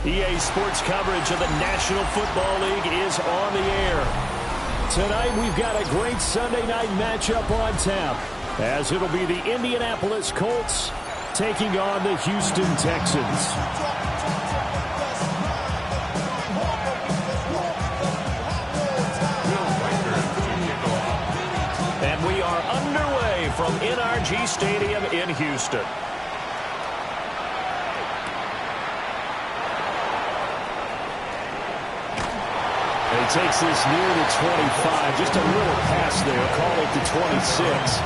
EA Sports coverage of the National Football League is on the air. Tonight we've got a great Sunday night matchup on tap, as it'll be the Indianapolis Colts taking on the Houston Texans. And we are underway from NRG Stadium in Houston. He takes this near the 25. Just a little pass there. Call it the 26.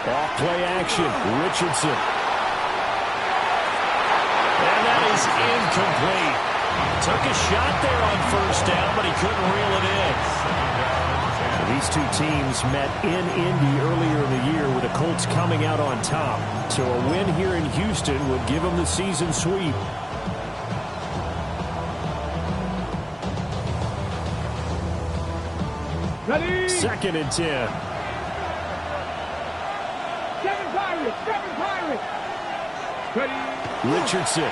Off play action. Richardson. Incomplete. Took a shot there on first down, but he couldn't reel it in. These two teams met in Indy earlier in the year, with the Colts coming out on top. So a win here in Houston would give them the season sweep. Ready? 2nd and 10. Seven Pirates. Ready? Richardson.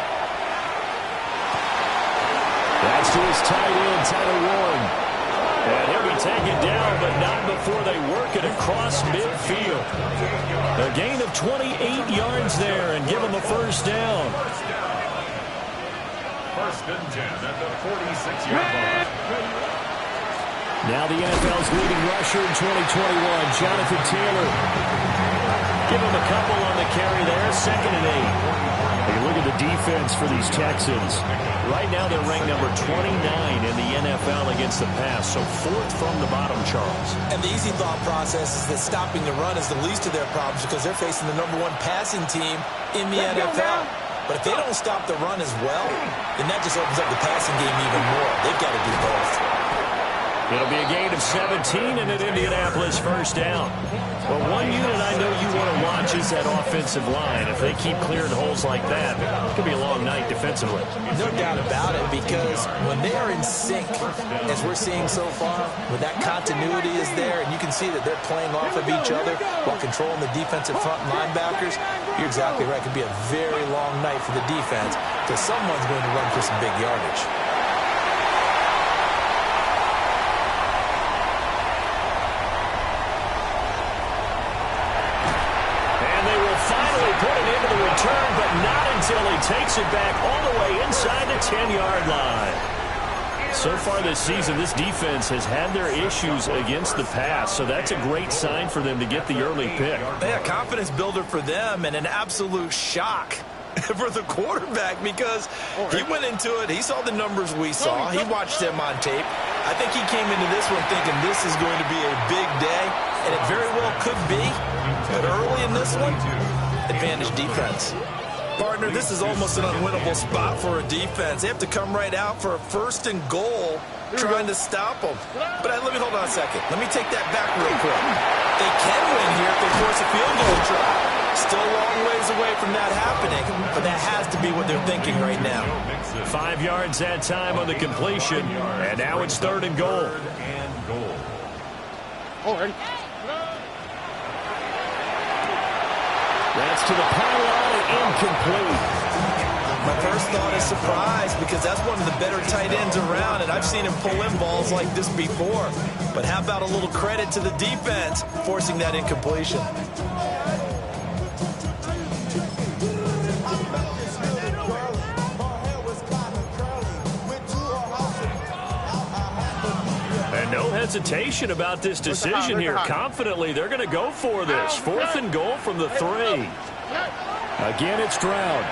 That's to his tight end, Tyler Warren. And he'll be taken down, but not before they work it across midfield. A gain of 28 yards there and give him a first down. 1st and 10 at the 46-yard line. Now the NFL's leading rusher in 2021, Jonathan Taylor. Give him a couple on the carry there, 2nd and 8. Hey, look at the defense for these Texans. Right now they're ranked number 29 in the NFL against the pass, so 4th from the bottom, Charles. And the easy thought process is that stopping the run is the least of their problems because they're facing the #1 passing team in the NFL. But if they don't stop the run as well, then that just opens up the passing game even more. They've got to do both. It'll be a gain of 17 and an Indianapolis first down. Well, one unit I know you want to watch is that offensive line. If they keep clearing holes like that, it could be a long night defensively. No doubt about it, because when they are in sync, as we're seeing so far, when that continuity is there, and you can see that they're playing off of each other while controlling the defensive front linebackers, you're exactly right. It could be a very long night for the defense because someone's going to run for some big yardage. Put it into the return, but not until he takes it back all the way inside the 10-yard line. So far this season, this defense has had their issues against the pass, so that's a great sign for them to get the early pick. Yeah, confidence builder for them and an absolute shock for the quarterback because he went into it. He saw the numbers we saw. He watched them on tape. I think he came into this one thinking this is going to be a big day, and it very well could be. But early in this one, advantage defense. Partner, this is almost an unwinnable spot for a defense. They have to come right out for a 1st and goal trying to stop them. But let me hold on a second. Let me take that back real quick. They can win here if they force a field goal try. Still a long ways away from that happening, but that has to be what they're thinking right now. 5 yards that time on the completion, and now it's 3rd and goal. Already. That's to the pylon and incomplete. My first thought is surprise because that's one of the better tight ends around, and I've seen him pull in balls like this before. But how about a little credit to the defense forcing that incompletion? And no hesitation about this decision here. Confidently, they're going to go for this. 4th and goal from the 3. Again, it's Stroud.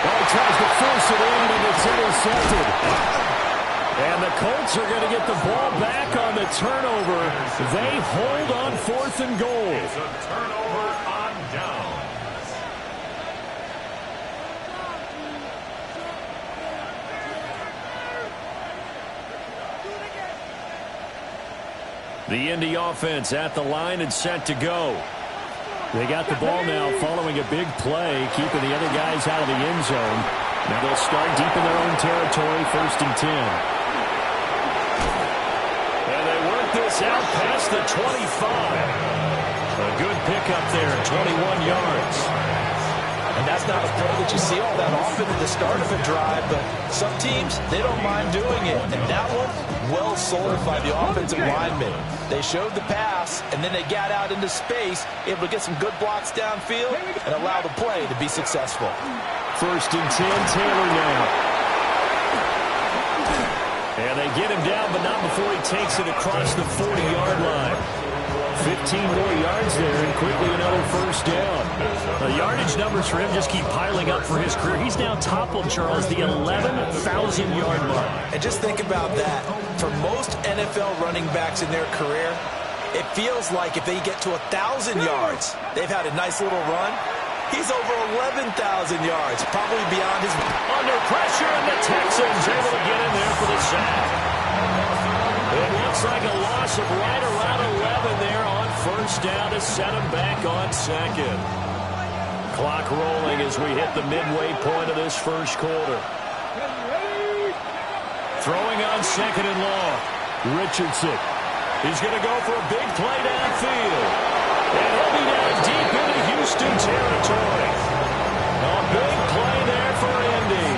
Oh, he tries to force it in, and it's intercepted. And the Colts are going to get the ball back on the turnover. They hold on 4th and goal. It's a turnover on down. The Indy offense at the line and set to go. They got the ball now following a big play, keeping the other guys out of the end zone. Now they'll start deep in their own territory, 1st and 10. And they work this out past the 25. A good pickup there, 21 yards. And that's not a play that you see all that often at the start of a drive, but some teams, they don't mind doing it. And that one, well sold by the offensive lineman. They showed the pass, and then they got out into space, able to get some good blocks downfield and allow the play to be successful. 1st and 10, Taylor now. And they get him down, but not before he takes it across the 40-yard line. 15 more yards there, and quickly another 1st down. The yardage numbers for him just keep piling up for his career. He's now toppled, Charles, the 11,000-yard mark. And just think about that. For most NFL running backs in their career, it feels like if they get to 1,000 yards, they've had a nice little run. He's over 11,000 yards, probably beyond his... Under pressure, and the Texans able to get in there for the sack. It looks like a loss of right around 11 there on 1st down to set him back on 2nd. Clock rolling as we hit the midway point of this 1st quarter. Throwing on 2nd and long. Richardson. He's going to go for a big play downfield. And he'll be down deep into Houston territory. A big play there for Indy.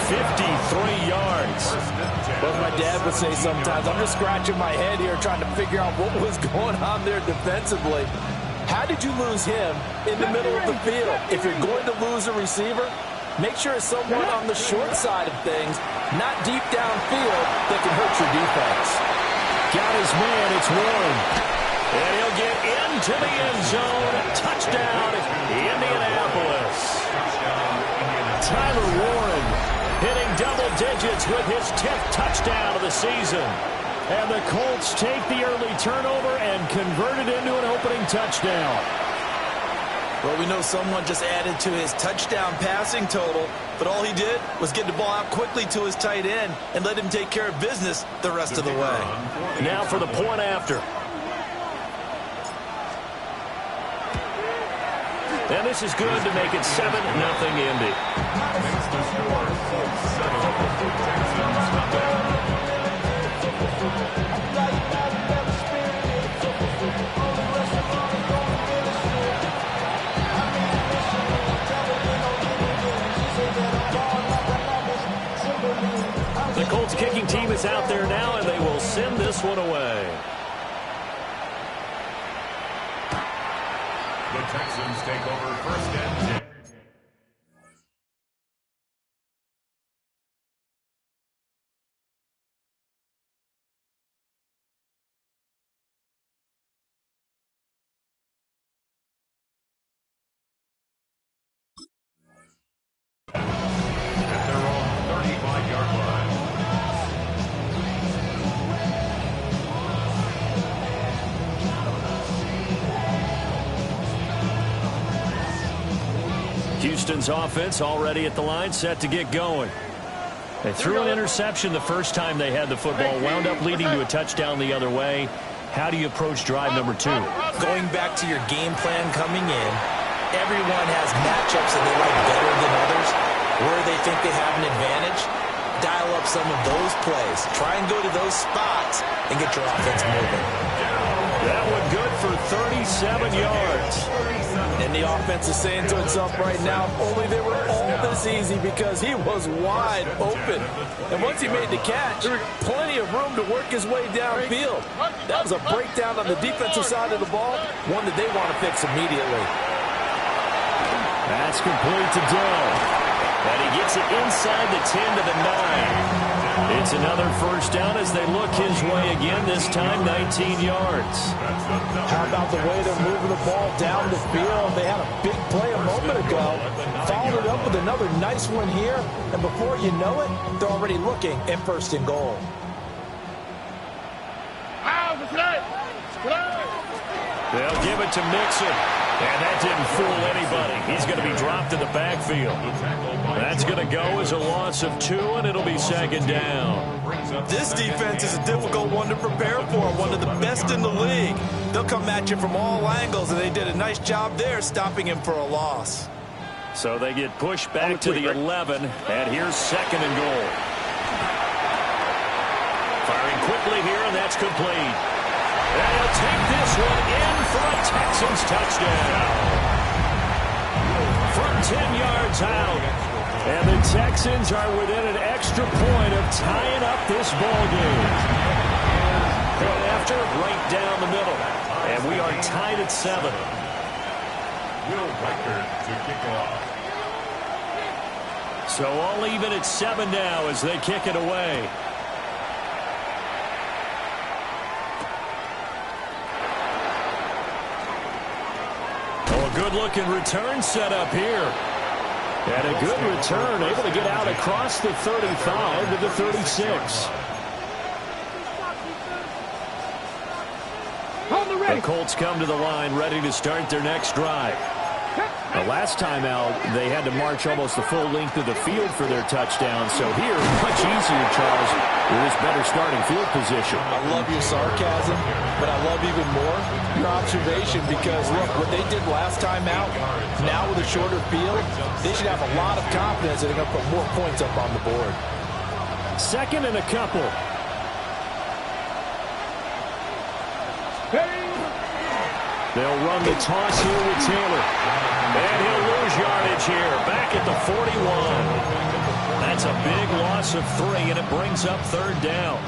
53 yards. But my dad would say sometimes, I'm just scratching my head here trying to figure out what was going on there defensively. How did you lose him in the middle of the field? If you're going to lose a receiver, make sure it's someone on the short side of things, not deep downfield, that can hurt your defense. Got his man, it's Warren. And he'll get into the end zone. Touchdown, Indianapolis. Tyler Warren hitting double digits with his 10th touchdown of the season. And the Colts take the early turnover and convert it into an opening touchdown. Well, we know someone just added to his touchdown passing total, but all he did was get the ball out quickly to his tight end and let him take care of business the rest of the way. Now for the point after. And this is good to make it 7-0 Indy. Makes the score 7-0 Texans. The Colts kicking team is out there now, and they will send this one away. The Texans take over 1st and 10. At their own 35-yard line. Houston's offense already at the line, set to get going. They threw an interception the first time they had the football, wound up leading to a touchdown the other way. How do you approach drive number 2? Going back to your game plan coming in, everyone has matchups that they like better than others, where they think they have an advantage. Dial up some of those plays. Try and go to those spots and get your offense moving. That one good for 37 yards. And the offense is saying to itself right now, if only they were all this easy, because he was wide open. And once he made the catch, there was plenty of room to work his way downfield. That was a breakdown on the defensive side of the ball, one that they want to fix immediately. That's complete to Dell. And he gets it inside the 10 to the 9. It's another first down as they look his way again, this time 19 yards. How about the way they're moving the ball down the field? They had a big play a moment ago, followed it up with another nice one here, and before you know it, they're already looking at first and goal. They'll give it to Mixon, and that didn't fool anybody. He's going to be dropped in the backfield. That's going to go as a loss of 2, and it'll be second down. This defense is a difficult one to prepare for, one of the best in the league. They'll come at you from all angles, and they did a nice job there stopping him for a loss. So they get pushed back to the 11, and here's second and goal. Firing quickly here, and that's complete. And he'll take this one in for a Texans touchdown. From 10 yards out. And the Texans are within an extra point of tying up this ball game. Going after right down the middle. And we are tied at 7. Will Riker to kick off. So all even at 7 now as they kick it away. Good-looking return set up here. And a good return, able to get out across the 35 to the 36. The Colts come to the line, ready to start their next drive. The last time out, they had to march almost the full length of the field for their touchdown. So here, much easier, Charles, with this better starting field position. I love your sarcasm, but I love even more your observation because, look, what they did last time out, now with a shorter field, they should have a lot of confidence that they're going to put more points up on the board. Second and a couple. They'll run the toss here with Taylor. And he'll lose yardage here, back at the 41. That's a big loss of 3, and it brings up third down.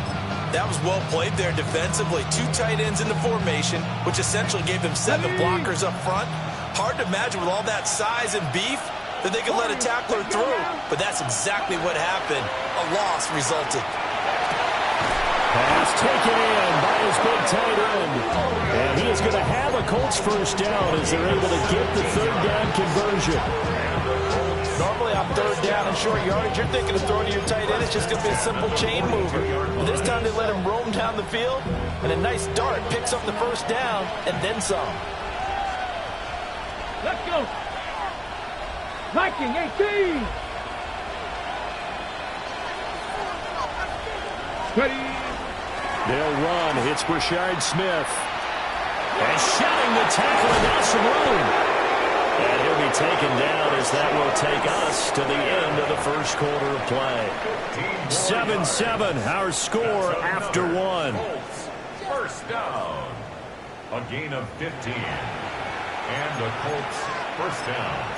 That was well played there defensively. 2 tight ends in the formation, which essentially gave them 7 blockers up front. Hard to imagine with all that size and beef that they could let a tackler through. But that's exactly what happened. A loss resulted. Pass taken in by his big tight end. And he is going to have a Colts first down as they're able to get the third down conversion. Normally on third down and short yardage, you're thinking of throwing to your tight end. It's just going to be a simple chain mover. But this time they let him roam down the field, and a nice dart picks up the first down and then some. Let's go. Viking 18. Ready. They'll run. It's Brashard Smith. And shedding the tackle, and that's some room. And he'll be taken down as that will take us to the end of the first quarter of play. 7-7, our score after 1. First down. A gain of 15. And the Colts first down.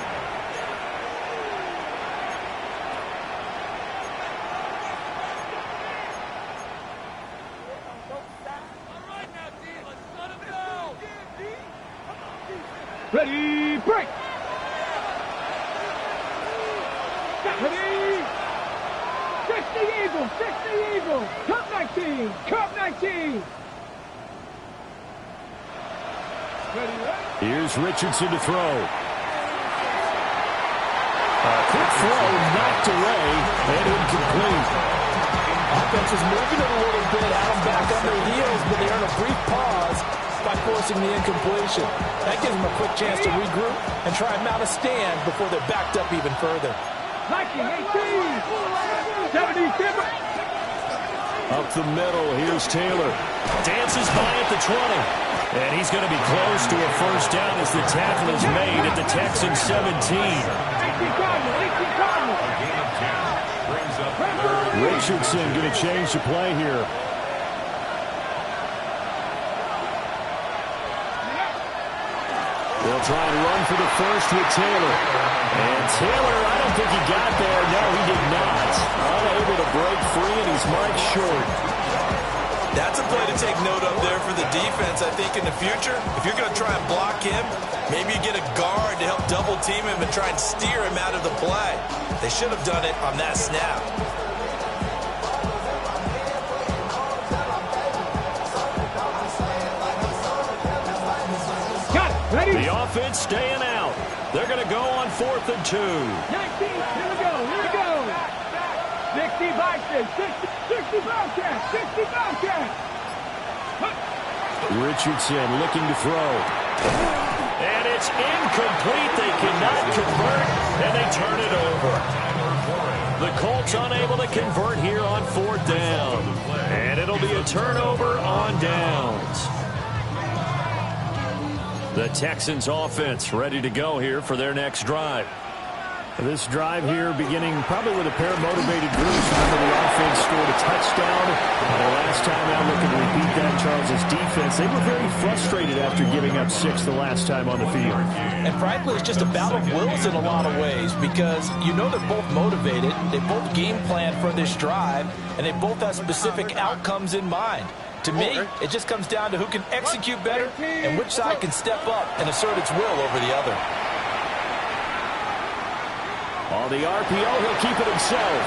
Ready, break! Ready! 60 Eagles, 60 Eagles! Cup 19, Cup 19! Ready, Here's Richardson to throw. A quick throw knocked away and incomplete. Offense is moving it a little bit, had them back on their heels, but they earn a brief pause by forcing the incompletion. That gives them a quick chance to regroup and try and mount a stand before they're backed up even further. Viking 18! 77! Up the middle, here's Taylor. Dances by at the 20. And he's going to be close to a first down as the tackle is made at the Texans 17. 18 Cardinals, 18 Cardinals! A gain of 10. Brings up third. Richardson going to change the play here. They'll try and run for the first with Taylor. And Taylor, I don't think he got there. No, he did not. Unable to break free, and he's marked short. That's a play to take note of there for the defense. I think in the future, if you're going to try and block him, maybe you get a guard to help double team him and try and steer him out of the play. They should have done it on that snap. The offense staying out. They're going to go on 4th and 2. 19, here we go. 60 Vikings, 60 Bobcats, 60 Bobcats. Richardson looking to throw. And it's incomplete. They cannot convert, and they turn it over. The Colts unable to convert here on 4th down. And it'll be a turnover on downs. The Texans offense ready to go here for their next drive. This drive here beginning probably with a pair of motivated groups. Remember, the offense scored a touchdown. The last time out, looking to repeat that, Charles' defense. They were very frustrated after giving up 6 the last time on the field. And frankly, it's just a battle of wills in a lot of ways because you know they're both motivated. They both game plan for this drive, and they both have specific outcomes in mind. To me, it just comes down to who can execute better and which side can step up and assert its will over the other. On the RPO, he'll keep it himself.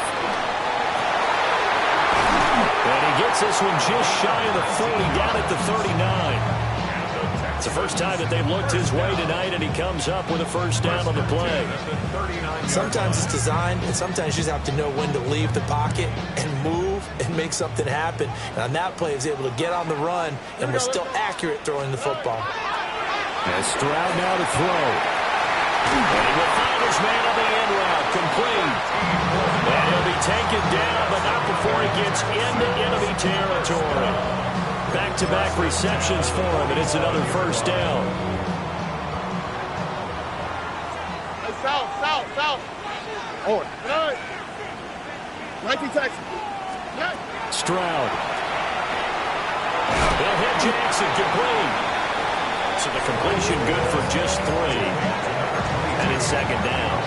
And he gets this one just shy of the 40, down at the 39. It's the first time that they've looked his way tonight, and he comes up with a first down on the play. Sometimes it's designed, and sometimes you just have to know when to leave the pocket and move and make something happen. And on that play, he was able to get on the run and was still accurate throwing the football. As Stroud now to throw. And he will find his man on the end route, complete. And he'll be taken down, but not before he gets into enemy territory. Back-to-back receptions for him, and it's another first down. South. Oh, good. 19 Texas. Stroud. They'll hit Jackson, complete. So the completion good for just 3. And it's second down.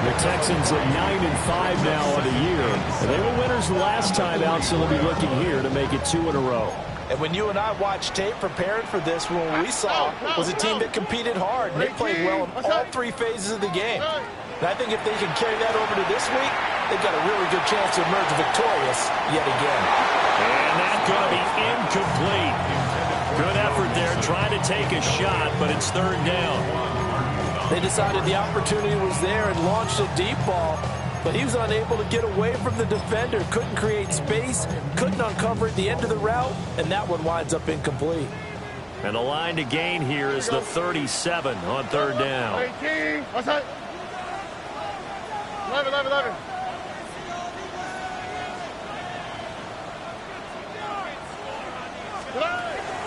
The Texans at 9-5 now on the year. And they were winners the last time out, so they'll be looking here to make it 2 in a row. And when you and I watched tape preparing for this, what we saw was a team that competed hard, and they played well in all 3 phases of the game. And I think if they can carry that over to this week, they've got a really good chance to emerge victorious yet again. And that's going to be incomplete. Good effort there, trying to take a shot, but it's 3rd down. They decided the opportunity was there and launched a deep ball, but he was unable to get away from the defender, couldn't create space, couldn't uncover at the end of the route, and that one winds up incomplete. And the line to gain here is the 37 on 3rd down. 18, what's that? 11.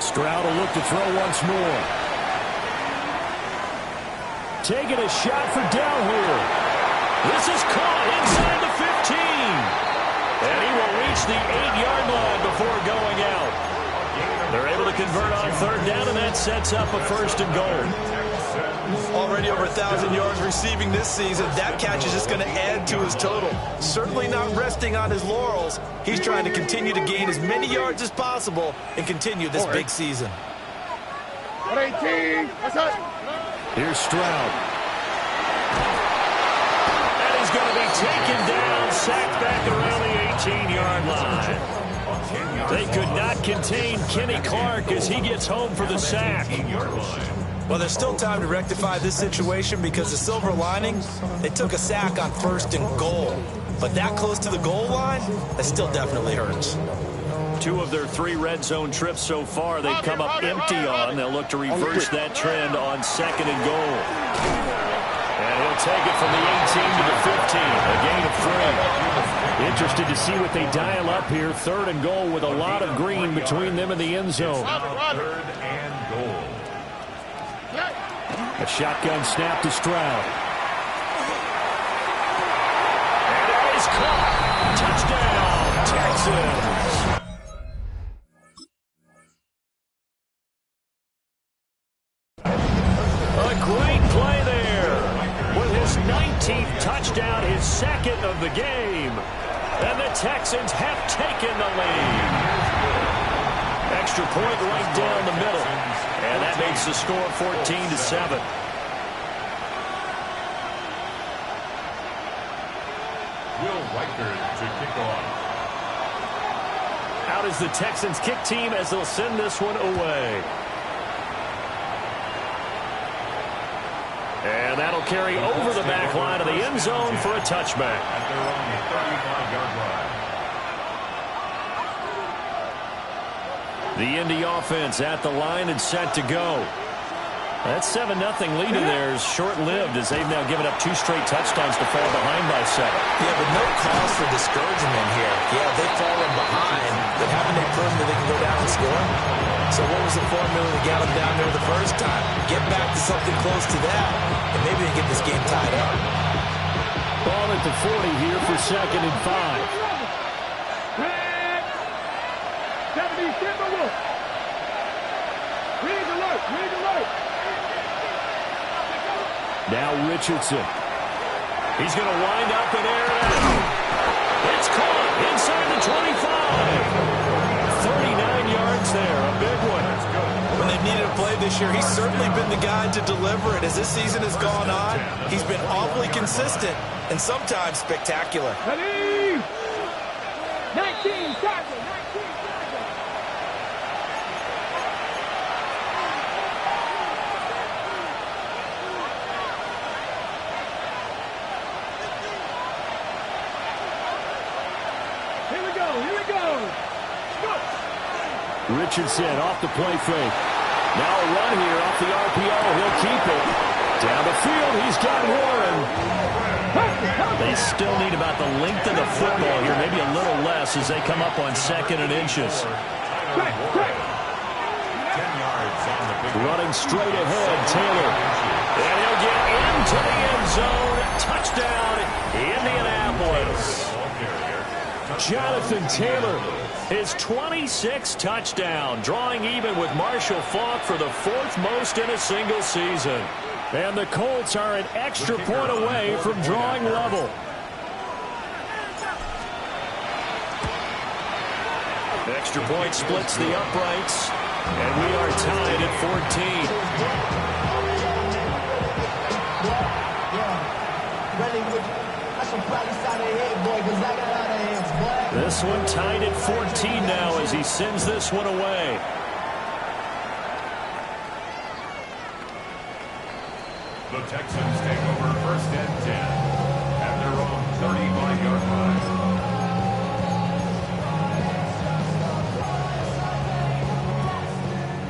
Stroud will look to throw once more. Taking a shot for down here. This is caught inside the 15. And he will reach the 8-yard line before going out. They're able to convert on 3rd down, and that sets up a 1st and goal. Already over 1,000 yards receiving this season. That catch is just going to add to his total. Certainly not resting on his laurels. He's trying to continue to gain as many yards as possible and continue this big season. 18, what's that? Here's Stroud. And he's going to be taken down, sacked back around the 18-yard line. They could not contain Kenny Clark as he gets home for the sack. Well, there's still time to rectify this situation because the silver lining, they took a sack on 1st and goal. But that close to the goal line, that still definitely hurts. 2 of their 3 red zone trips so far they've come up empty on. They'll look to reverse that trend on 2nd and goal. And he'll take it from the 18 to the 15, a gain of 3. Interested to see what they dial up here. 3rd and goal with a lot of green between them and the end zone. 3rd and goal. A shotgun snap to Stroud. And it is caught. Touchdown, Texans. A great play there. With his 19th touchdown, his 2nd of the game. And the Texans have taken the lead. Extra point right down the middle. And that makes the score 14-7. Will Riker to kick off. Out is the Texans kick team as they'll send this one away. And that'll carry over the back line of the end zone for a touchback. At their own 35-yard line. The Indy offense at the line and set to go. That 7-0 lead in there is short-lived as they've now given up 2 straight touchdowns to fall behind by 7. Yeah, but no cause for discouragement here. Yeah, they've fallen behind, but haven't they proven that they can go down and score? So what was the formula that got them down there the first time? Get back to something close to that, and maybe they get this game tied up. Ball at the 40 here for 2nd and 5. Red. 70 Timberwolves. Read alert. Read alert. Now Richardson. He's going to wind up and air it out. It's caught inside the 25. 39 yards there, a big one. When they've needed a play this year, he's certainly been the guy to deliver it. As this season has gone on, he's been awfully consistent and sometimes spectacular. Ready. 19 tackle. 19 tackle. Here we go. Here we go. Go. Richardson off the play fake. Now a run here off the RPO. He'll keep it. Down the field, he's got Warren. They still need about the length of the football here, maybe a little less as they come up on 2nd and inches. 10 yards on the big Running straight ahead, Taylor. And he'll get into the end zone. Touchdown, Indianapolis. Jonathan Taylor, his 26th touchdown, drawing even with Marshall Faulk for the 4th most in a single season. And the Colts are an extra point away from drawing level. Extra point splits the uprights, and we are tied at 14. This one tied at 14 now as he sends this one away. The Texans take over 1st and 10 at their own 35-yard line.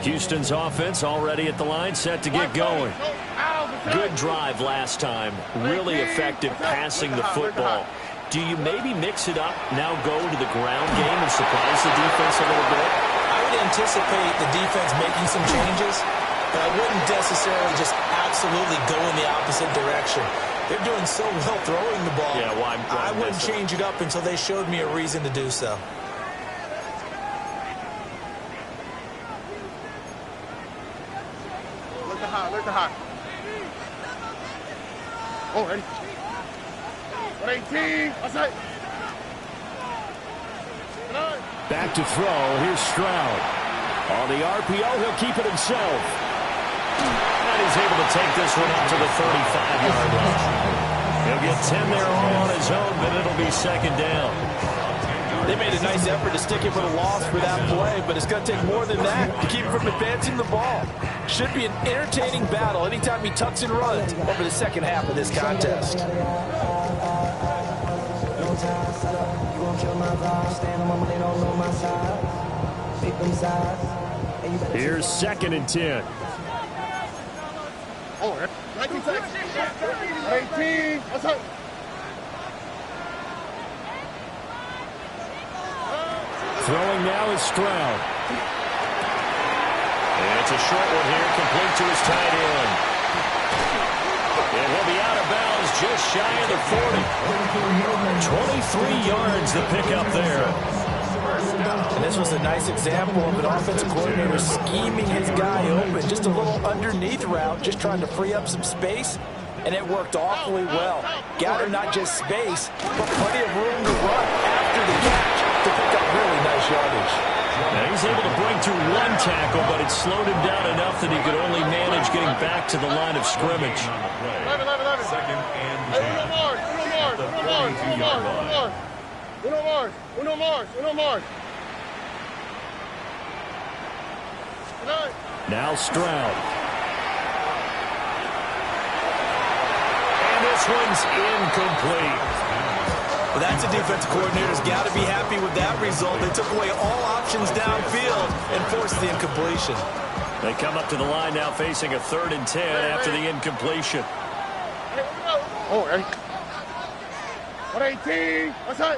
Houston's offense already at the line, set to get going. Good drive last time. Really effective passing the football. Do you maybe mix it up, now go to the ground game and surprise the defense a little bit? I would anticipate the defense making some changes, but I wouldn't necessarily just absolutely go in the opposite direction. They're doing so well throwing the ball. Yeah, why I wouldn't change it up until they showed me a reason to do so. Look the high, look the high. Oh, ready. 118. Outside. Back to throw. Here's Stroud. On the RPO, he'll keep it himself. And he's able to take this one up to the 35-yard line. He'll get 10 there all on his own, but it'll be 2nd down. They made a nice effort to stick him with a loss for that play, but it's going to take more than that to keep him from advancing the ball. Should be an entertaining battle anytime he tucks and runs over the second half of this contest. Here's 2nd and 10. Oh, 19 seconds. 18. Outside. Throwing now is Stroud. And it's a short one here, complete to his tight end. And he'll be out of bounds just shy of the 40. 23 yards to pick up there. And this was a nice example of an offensive coordinator scheming his guy open. Just a little underneath route, just trying to free up some space. And it worked awfully well. Got him not just space, but plenty of room to run after the catch to pick up really nice yardage. Now he's able to break through one tackle, but it slowed him down enough that he could only manage getting back to the line of scrimmage. 2nd and 10. Uno Mars. Now Stroud. this one's incomplete. Well, that's a defensive coordinator's got to be happy with that result. They took away all options downfield and forced the incompletion. They come up to the line now facing a 3rd and 10 after the incompletion. Oh, ready? 118. What's that?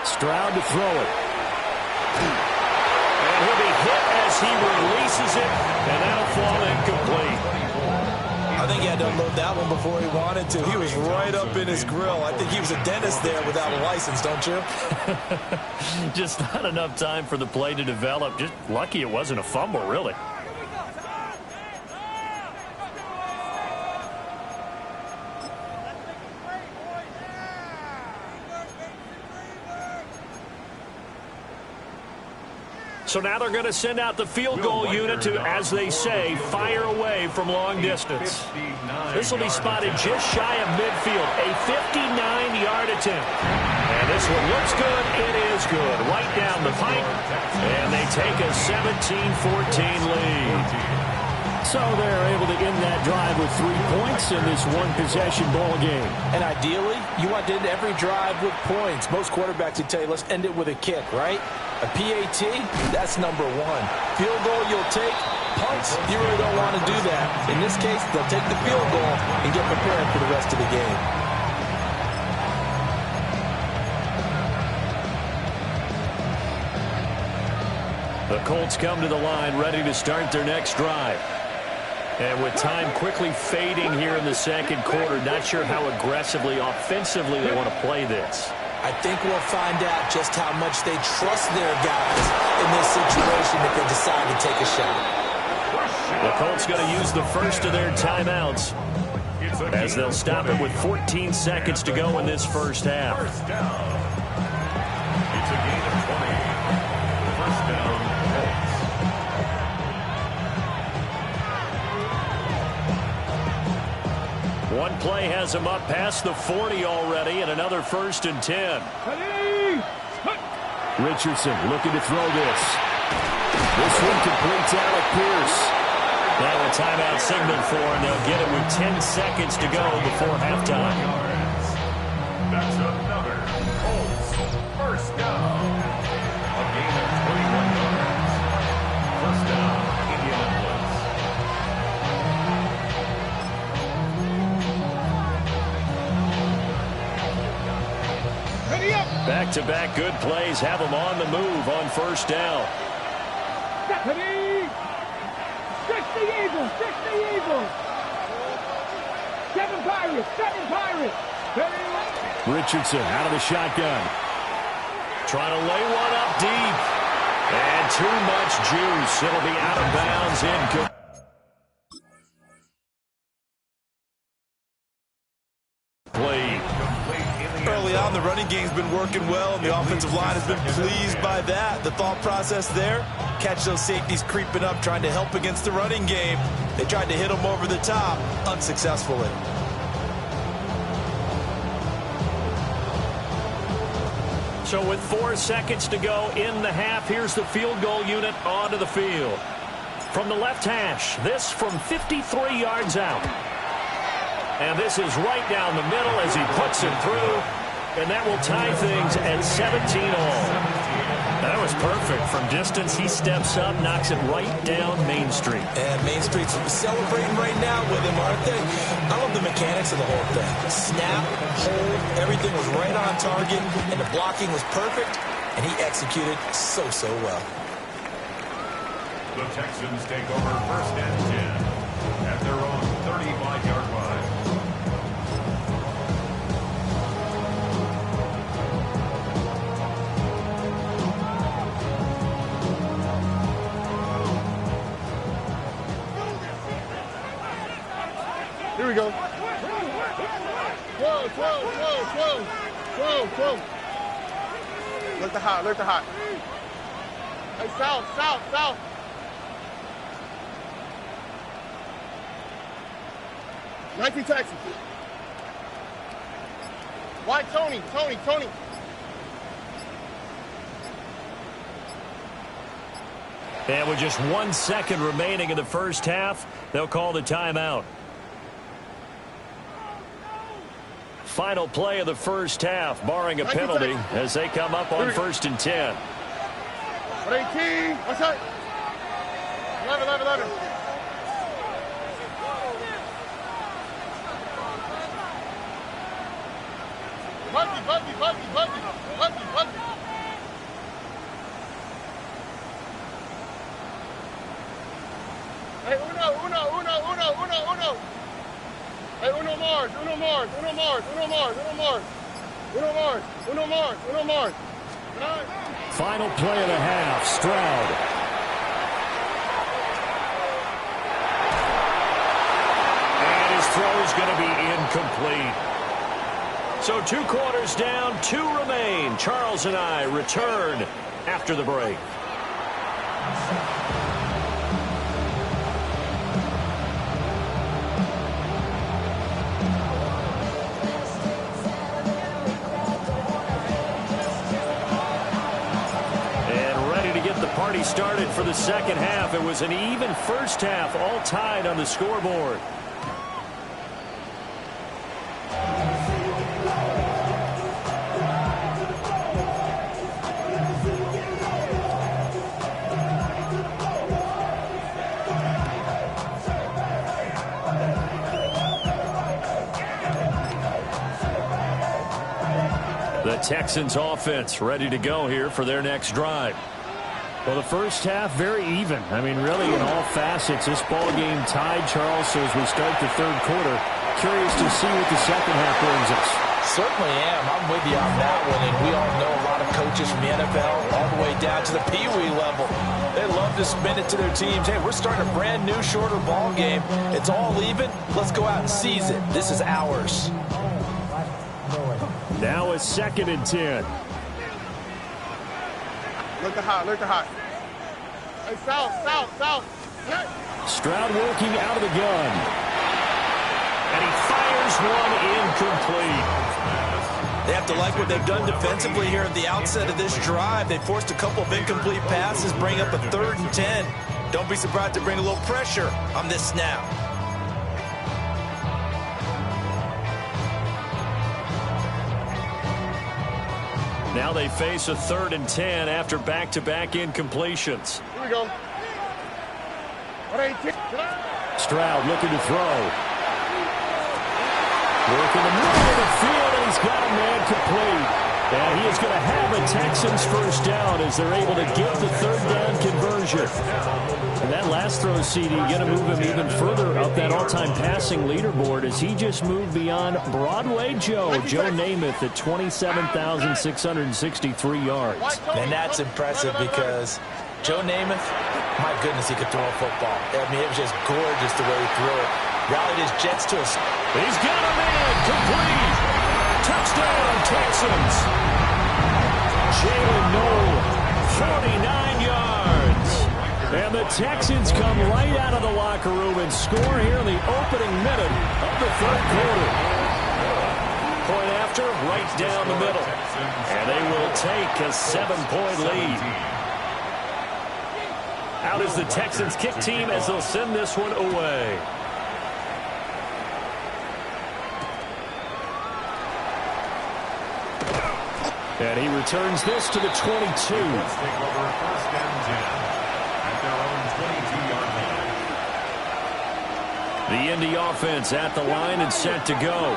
Stroud to throw it. And he'll be hit as he releases it, and that'll fall incomplete. I think he had to unload that one before he wanted to. He was right up in his grill. I think he was a dentist there without a license, don't you? Just not enough time for the play to develop. Just lucky it wasn't a fumble, really. So now they're going to send out the field goal unit to, as they say, fire away from long distance. This will be spotted just shy of midfield, a 59-yard attempt. And this one looks good. It is good. Right down the pipe. And they take a 17-14 lead. So they're able to end that drive with 3 points in this one-possession ball game. And ideally, you want to end every drive with points. Most quarterbacks would tell you, let's end it with a kick, right? A PAT, that's number 1. Field goal you'll take. Punts, you really don't want to do that. In this case, they'll take the field goal and get prepared for the rest of the game. The Colts come to the line ready to start their next drive. And with time quickly fading here in the second quarter, not sure how aggressively, offensively they want to play this. I think we'll find out just how much they trust their guys in this situation if they decide to take a shot. The Colts going to use the first of their timeouts as they'll stop it with 14 seconds to go in this first half. First down. It's a gain of 20. First down, Colts. One play has them up past the 40 already, and another 1st and 10. Richardson looking to throw this. This one completes Alec Pierce. Now a timeout signaled for, and they'll get it with 10 seconds to go before halftime. That's another Colts first down. A gain of 21 yards. First down, Indianapolis. Back-to-back good plays have them on the move on first down. Ready? 60 Eagles, 60 Eagles. 7 Pirates, 7 Pirates. Ready? Richardson out of the shotgun. Trying to lay one up deep. And too much juice. It'll be out of bounds. Incomplete. Early on, the running game's been working well, and the offensive line has been pleased by that. The thought process there, catch those safeties creeping up, trying to help against the running game. They tried to hit them over the top, unsuccessfully. So with 4 seconds to go in the half, here's the field goal unit onto the field. From the left hash, this from 53 yards out. And this is right down the middle as he puts it through. And that will tie things at 17 all. That was perfect. From distance, he steps up, knocks it right down Main Street. And Main Street's celebrating right now with him, aren't they? I love the mechanics of the whole thing. Snap, hold, everything was right on target, and the blocking was perfect, and he executed so well. The Texans take over first and 10 at their own 35-yard line. Here we go. Whoa. Look the hot. Hey, south. 19 Texas. White Tony. And with just 1 second remaining in the first half, they'll call the timeout. Final play of the first half, barring a penalty, as they come up on 1st and 10. 18. What's that? 11. Buggy. Hey, uno. Hey, uno Mars. Final play of the half, Stroud. And his throw is going to be incomplete. So 2 quarters down, 2 remain. Charles and I return after the break. Party started for the second half. It was an even first half, all tied on the scoreboard. The Texans offense ready to go here for their next drive. Well, the first half, very even. I mean, really, in all facets, this ball game tied, Charles. So as we start the third quarter, curious to see what the second half brings us. Certainly am. I'm with you on that one. And we all know a lot of coaches from the NFL all the way down to the Pee-wee level. They love to spin it to their teams. Hey, we're starting a brand new, shorter ball game. It's all even. Let's go out and seize it. This is ours. Now it's 2nd and 10. Look the hot. Hey, south. Hey. Stroud working out of the gun. And he fires one incomplete. They have to like what they've done defensively here at the outset of this drive. They forced a couple of incomplete passes, bring up a 3rd and 10. Don't be surprised to bring a little pressure on this snap. Now they face a 3rd and 10 after back-to-back incompletions. Here we go. Stroud looking to throw. Working the middle of the field, and he's got a man complete. And he is going to have a Texans first down as they're able to get the 3rd down conversion. And that last throw, CD, going to move him even further up that all-time passing leaderboard as he just moved beyond Broadway Joe Namath at 27,663 yards. And that's impressive because Joe Namath, my goodness, he could throw a football. I mean, it was just gorgeous the way he threw it. Rallied his Jets to us. He's got a man complete. Touchdown, Texans. Jalen Noel, 49 yards. And the Texans come right out of the locker room and score here in the opening minute of the 3rd quarter. Point after, right down the middle. And they will take a 7-point lead. Out is the Texans kick team as they'll send this one away. And he returns this to the 22. Let's take over 1st and 10 at their own 22-yard line. The Indy offense at the line and set to go.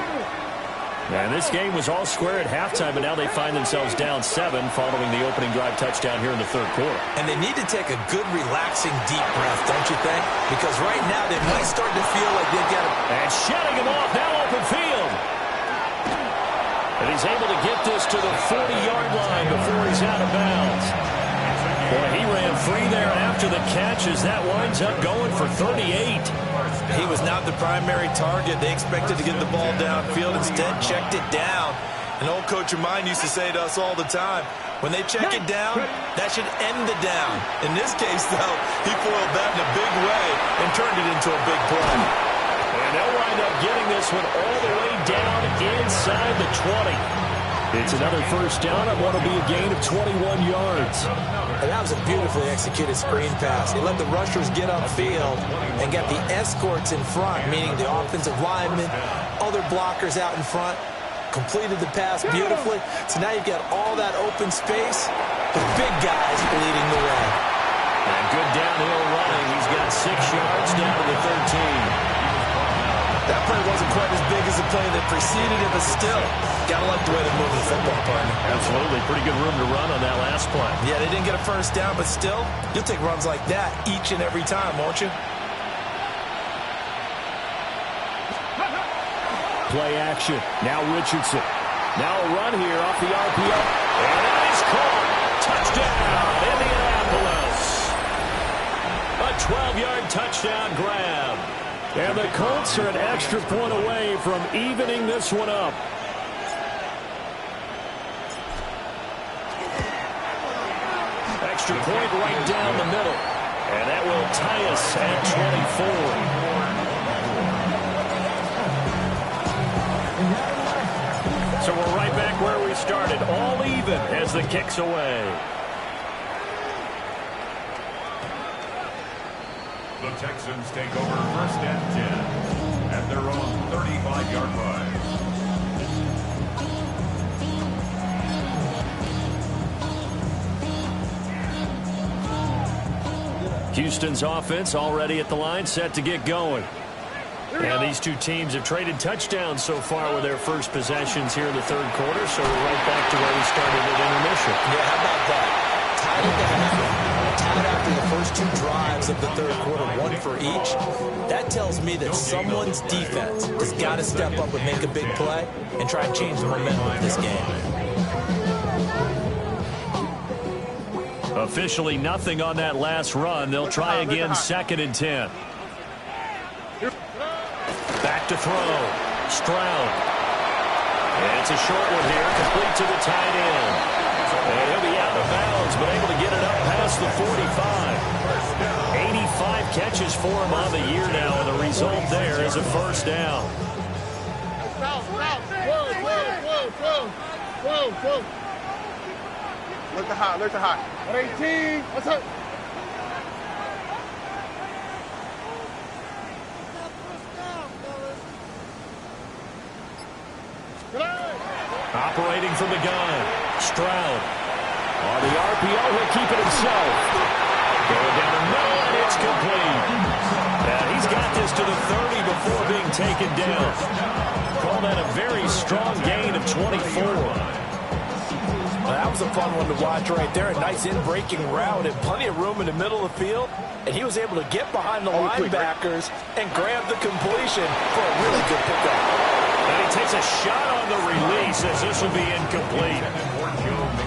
And this game was all square at halftime, but now they find themselves down 7 following the opening drive touchdown here in the 3rd quarter. And they need to take a good, relaxing, deep breath, don't you think? Because right now they might start to feel like they've got to... And shutting him off, now open field. And he's able to get this to the 40-yard line before he's out of bounds. Boy, he ran free there after the catch as that winds up going for 38. He was not the primary target. They expected to get the ball downfield. Instead, checked it down. An old coach of mine used to say to us all the time, when they check it down, that should end the down. In this case, though, he foiled that in a big way and turned it into a big play. And they'll wind up getting this one all the way down inside the 20. It's another first down. It want to be a gain of 21 yards. And that was a beautifully executed screen pass. He let the rushers get upfield and got the escorts in front, meaning the offensive linemen, other blockers out in front. completed the pass beautifully. So now you've got all that open space. The big guys leading the way. And good downhill running. He's got 6 yards down to the 13. That play wasn't quite as big as the play that preceded it, but still, got to like the way they're moving the football, partner. Absolutely. Pretty good room to run on that last play. Yeah, they didn't get a first down, but still, you'll take runs like that each and every time, won't you? Play action. Now Richardson. Now a run here off the RPO. And that is caught. Touchdown, Indianapolis. A 12-yard touchdown grab. And the Colts are an extra point away from evening this one up. Extra point right down the middle. And that will tie us at 24. So we're right back where we started, all even as the kick's away. The Texans take over 1st and 10 at their own 35-yard line. Houston's offense already at the line, set to get going. And these two teams have traded touchdowns so far with their first possessions here in the third quarter, so we're right back to where we started at intermission. Yeah, how about that? Tied at the half, tied after the first 2 drives of the third quarter, 1 for each. That tells me that someone's defense has got to step up and make a big play and try and change the momentum of this game. Officially nothing on that last run. They'll try again, 2nd and 10. Back to throw. Stroud. And it's a short one here, complete to the tight end. And he'll be out of bounds, but able to get it up past the 45. 85 catches for him on the year now, and the result there is a first down. Whoa. Look to high. 18. What's up? Operating from the gun. Stroud. On the RPO, he'll keep it himself. Going down the middle, and it's complete. And he's got this to the 30 before being taken down. Call that a very strong gain of 24. Well, that was a fun one to watch right there. A nice in-breaking route and plenty of room in the middle of the field. And he was able to get behind the linebackers and grab the completion for a really good pickup. And he takes a shot on the release as this will be incomplete.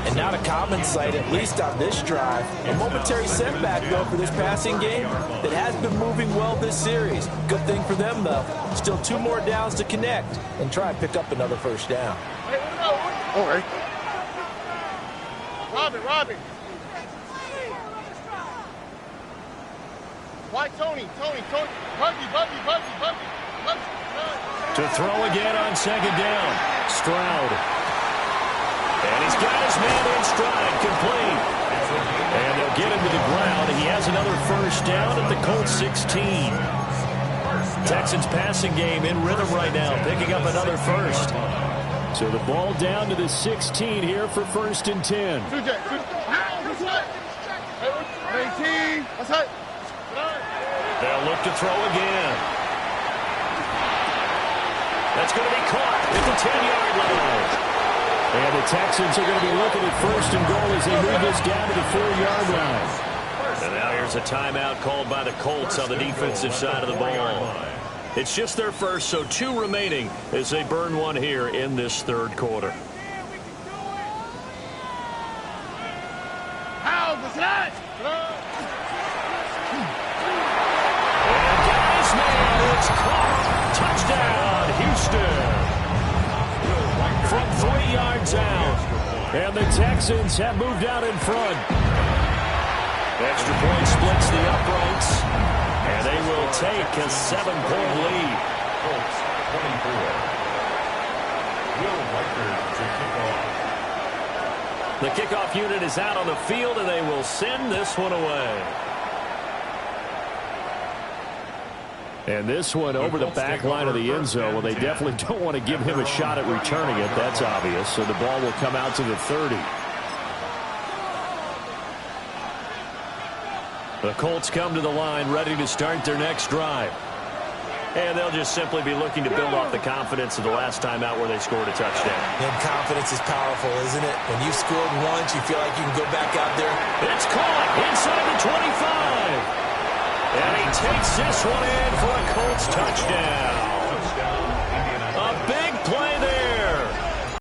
And not a common sight, at least on this drive. A momentary setback, though, for this passing game that has been moving well this series. Good thing for them, though. Still 2 more downs to connect and try and pick up another first down. All right. Robin. Why Tony? Buggy. To throw again on 2nd down. Stroud. And he's got his man in stride, complete. And they'll get him to the ground. He has another first down at the Colts 16. Texans passing game in rhythm right now, picking up another first. So the ball down to the 16 here for 1st and 10. 18. What's up? They'll look to throw again. That's going to be caught at the 10-yard line. And the Texans are going to be looking at 1st and goal as they move this down to the 4-yard line. And now here's a timeout called by the Colts on the defensive side of the ball. It's just their first, so 2 remaining as they burn one here in this third quarter. And guys, man, it's caught. Touchdown, Houston. From 3 yards out. And the Texans have moved out in front. Extra point splits the uprights. And they will take a 7-point lead. Colts 24. Will Whiter to kick off. The kickoff unit is out on the field, and they will send this one away. And this one over the back line of the end zone. Well, they definitely don't want to give him a shot at returning it. That's obvious. So the ball will come out to the 30. The Colts come to the line ready to start their next drive. And they'll just simply be looking to build off the confidence of the last time out where they scored a touchdown. And confidence is powerful, isn't it? When you've scored once, you feel like you can go back out there. It's caught inside the 25. And he takes this one in for a Colts touchdown.